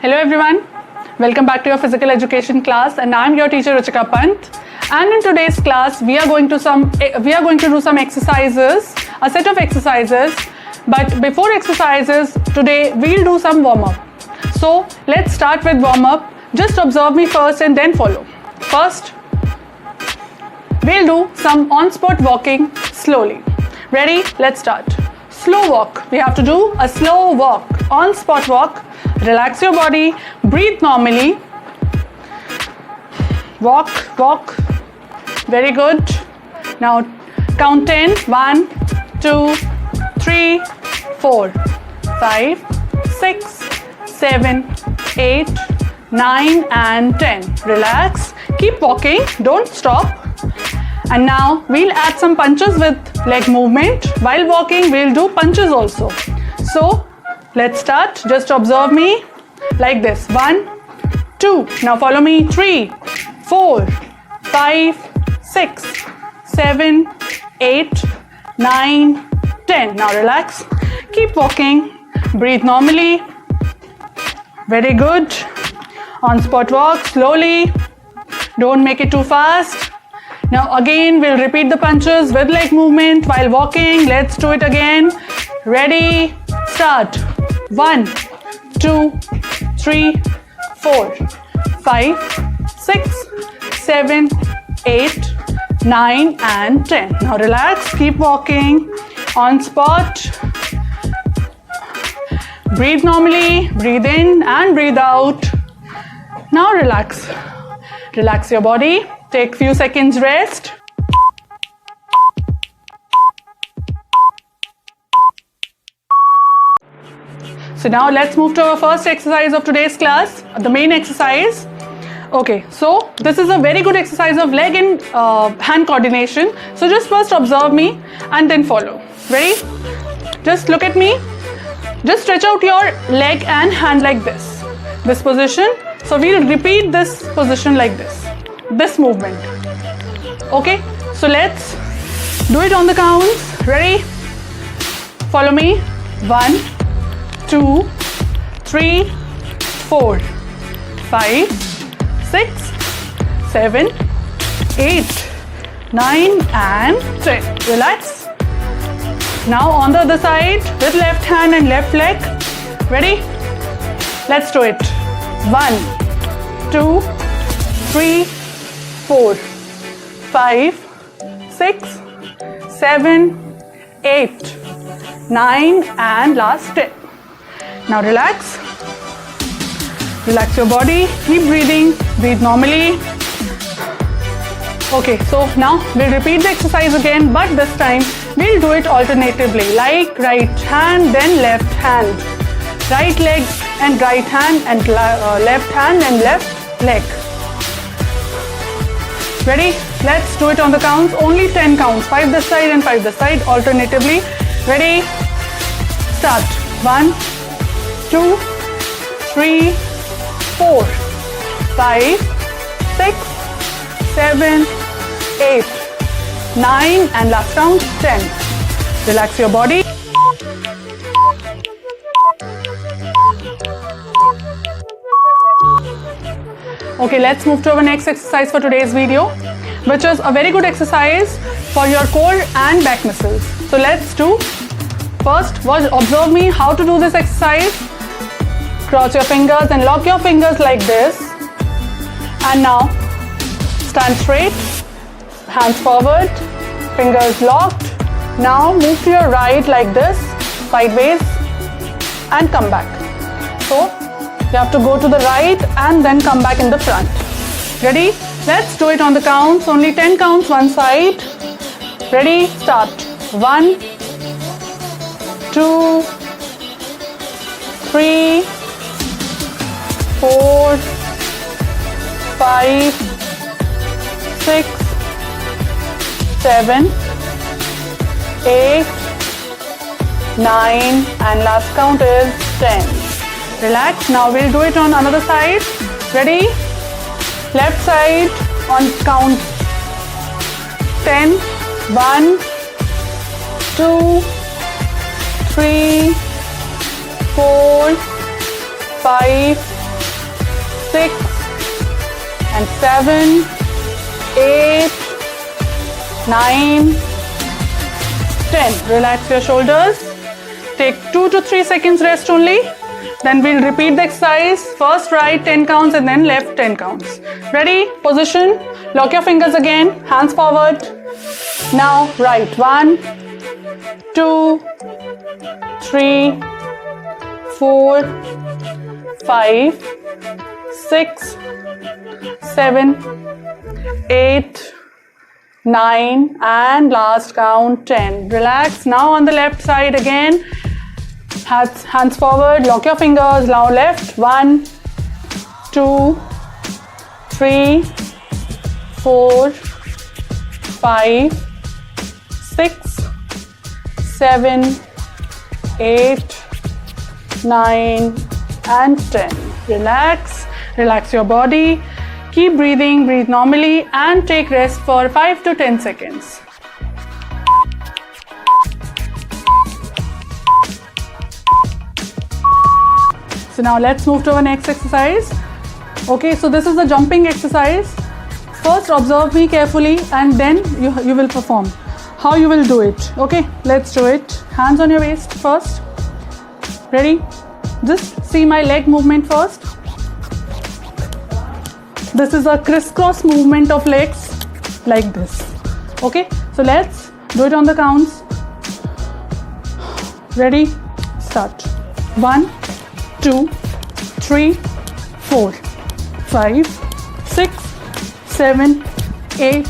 Hello everyone, welcome back to your physical education class, and I'm your teacher Ruchika Pant. And in today's class we are going to do some exercises, a set of exercises. But before exercises, today we'll do some warm-up. So let's start with warm-up. Just observe me first and then follow. First, we'll do some on-spot walking slowly. Ready? Let's start. Slow walk. We have to do a slow walk, on-spot walk. Relax your body, breathe normally. Walk, walk. Very good. Now count 10. 1, 2, 3, 4, 5, 6, 7, 8, 9 and 10. Relax. Keep walking. Don't stop. And now we'll add some punches with leg movement. While walking, we'll do punches also. So let's start. Just observe me like this. 1, 2. Now follow me. 3, 4, 5, 6, 7, 8, 9, 10. Now relax. Keep walking. Breathe normally. Very good. On-spot walk slowly. Don't make it too fast. Now again we'll repeat the punches with leg movement while walking. Let's do it again. Ready? Start. 1, 2, 3, 4, 5, 6, 7, 8, 9 and 10. Now relax. Keep walking. On spot. Breathe normally. Breathe in and breathe out. Now relax. Relax your body. Take few seconds rest. So now let's move to our first exercise of today's class, the main exercise. Okay, so this is a very good exercise of leg and hand coordination. So just first observe me and then follow. Ready? Just look at me. Just stretch out your leg and hand like this position. So we'll repeat this position like this movement. Okay, so let's do it on the counts. Ready? Follow me. 1, 2, 3, 4, 5, 6, 7, 8, 9 and 10. Relax. Now on the other side with left hand and left leg. Ready? Let's do it. 1, 2, 3, 4, 5, 6, 7, 8, 9 and last 10. Now relax. Relax your body. Keep breathing. Breathe normally. Okay, so now we'll repeat the exercise again, but this time we'll do it alternatively, like right hand then left hand, right leg and right hand and left hand and left leg. Ready? Let's do it on the counts. Only 10 counts. 5 this side and 5 this side alternatively. Ready? Start. 1, 2, 3, 4, 5, 6, 7, 8, 9 and last count 10. Relax your body. Okay, let's move to our next exercise for today's video, which is a very good exercise for your core and back muscles. So let's do. First, observe me how to do this exercise. Cross your fingers and lock your fingers like this. And now stand straight, hands forward, fingers locked. Now move to your right like this, sideways and come back. So you have to go to the right and then come back in the front. Ready? Let's do it on the counts. Only 10 counts one side. Ready? Start. 1, 2, 3, 4, 5, 6, 7, 8, 9 and last count is 10. Relax. Now we'll do it on another side. Ready? Left side on count 10. 1, 2, 3, 4, 5, 6 and 7, 8, 9, 10. Relax your shoulders. Take 2 to 3 seconds rest only. Then we'll repeat the exercise. First right 10 counts and then left 10 counts. Ready? Position. Lock your fingers again. Hands forward. Now right. 1, 2, 3, 4, 5, 6, 7, 8, 9, and last count 10. Relax. Now on the left side again. Hands forward. Lock your fingers. Now left. 1, 2, 3, 4, 5, 6, 7, 8, 9, and 10. Relax. Relax your body. Keep breathing. Breathe normally and take rest for 5 to 10 seconds. So now let's move to our next exercise. Okay, so this is the jumping exercise. First observe me carefully and then you will perform. How you will do it. Okay, let's do it. Hands on your waist first. Ready? Just see my leg movement first. This is a crisscross movement of legs like this. Okay, so let's do it on the counts. Ready? Start. 1, 2, 3, 4, 5, 6, 7, 8,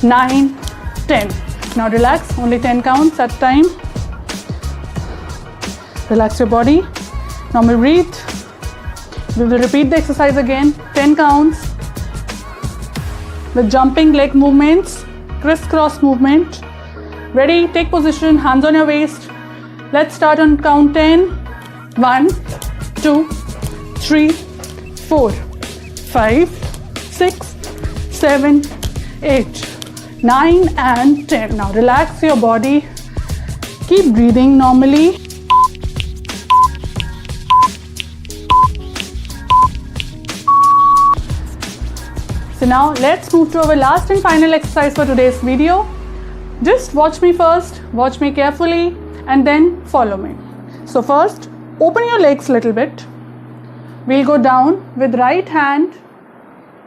9, 10. Now relax, only 10 counts at a time. Relax your body. Now we breathe. We will repeat the exercise again. 10 counts. With jumping leg movements, crisscross movement. Ready? Take position, hands on your waist. Let's start on count 10. 1, 2, 3, 4, 5, 6, 7, 8, 9, and 10. Now relax your body. Keep breathing normally. So now let's move to our last and final exercise for today's video. Just watch me first, watch me carefully, and then follow me. So first, open your legs a little bit. We'll go down with right hand.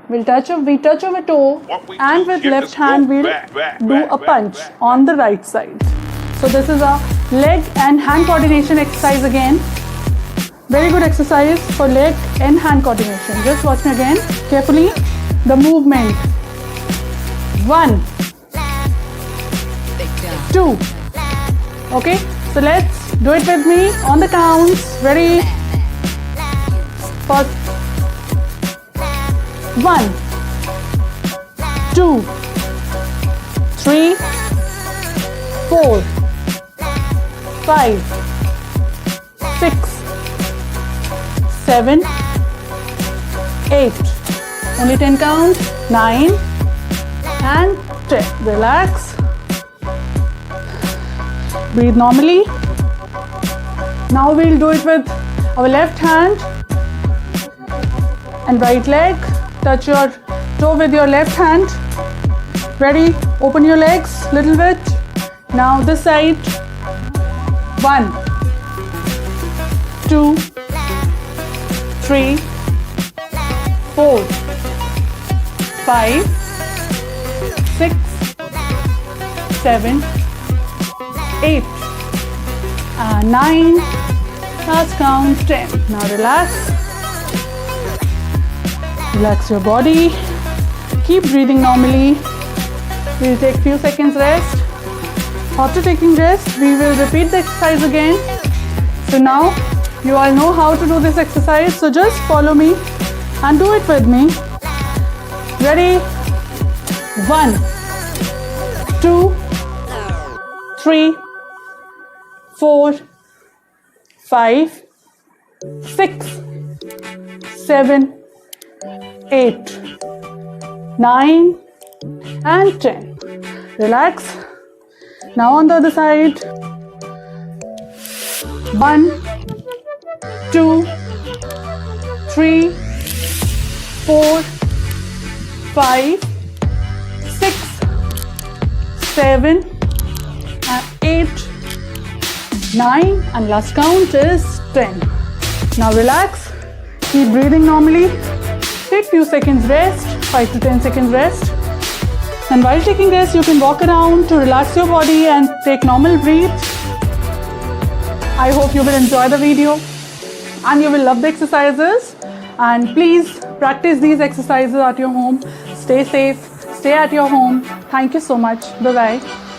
We touch our toe, and with left hand we'll do a punch on the right side. So this is a leg and hand coordination exercise again. Very good exercise for leg and hand coordination. Just watch me again carefully. The movement. 1, 2. Okay, so let's do it with me on the counts. Ready? First. 1, 2, 3, 4, 5, 6, 7, 8. Only 10 counts. 9 and 10. Relax. Breathe normally. Now we'll do it with our left hand and right leg. Touch your toe with your left hand. Ready? Open your legs a little bit. Now this side. 1, 2, 3, 4, 5, 6, 7, 8, 9. Last count 10. Now relax. Relax your body. Keep breathing normally. We'll take few seconds rest. After taking rest, we will repeat the exercise again. So now you all know how to do this exercise. So just follow me and do it with me. Ready? 1, 2, 3, 4, 5, 6, 7, 8, 9, and 10. Relax. Now on the other side. 1, 2, 3, 4, 5, 6, 7, and 8, 9, and last count is 10. Now relax, keep breathing normally, take few seconds rest, 5 to 10 seconds rest. And while taking rest, you can walk around to relax your body and take normal breath. I hope you will enjoy the video and you will love the exercises. And please practice these exercises at your home. Stay safe, stay at your home. Thank you so much. Bye-bye.